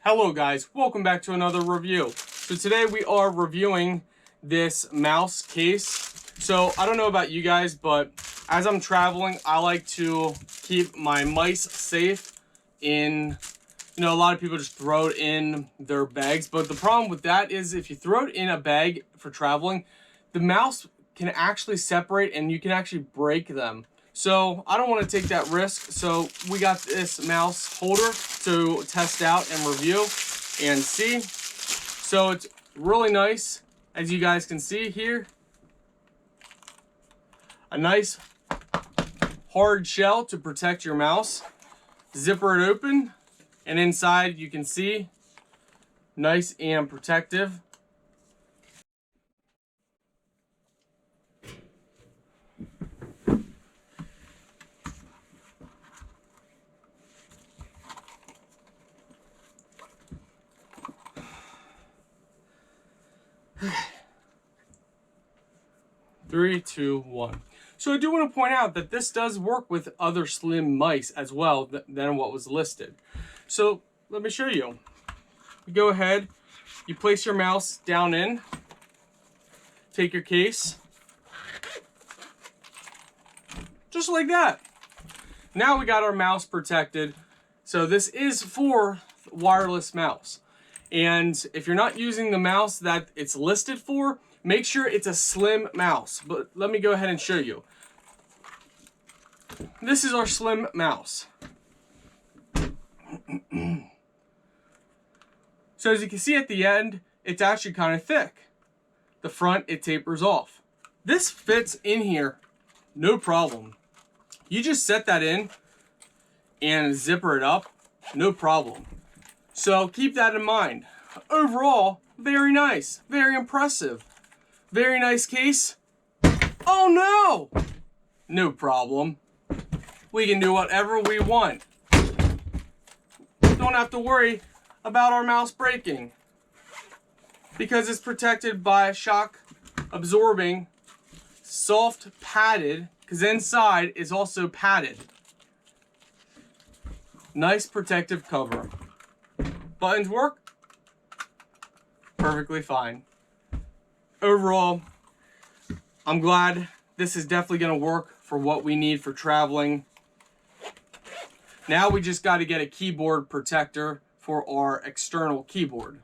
Hello guys, welcome back to another review. So today we are reviewing this mouse case. So I don't know about you guys, but as I'm traveling, I like to keep my mice safe in, a lot of people just throw it in their bags. But the problem with that is if you throw it in a bag for traveling, the mouse can actually separate and you can actually break them. So I don't want to take that risk. So we got this mouse holder to test out and review and see. So it's really nice, as you guys can see here. A nice hard shell to protect your mouse. Zipper it open, and inside you can see nice and protective. Three, two, one. So I do want to point out that this does work with other slim mice as well than what was listed. So let me show you. You go ahead, you place your mouse down in, take your case, just like that. Now we got our mouse protected. So this is for wireless mouse. And if you're not using the mouse that it's listed for, make sure it's a slim mouse. But let me go ahead and show you. This is our slim mouse. So as you can see at the end, it's actually kind of thick. The front, it tapers off. This fits in here, no problem. You just set that in and zipper it up, no problem. So keep that in mind. Overall, very nice, very impressive. Very nice case. Oh no! No problem. We can do whatever we want. Don't have to worry about our mouse breaking because it's protected by shock absorbing, soft padded, because inside is also padded. Nice protective cover. Buttons work perfectly fine. Overall, I'm glad this is definitely going to work for what we need for traveling. Now we just got to get a keyboard protector for our external keyboard.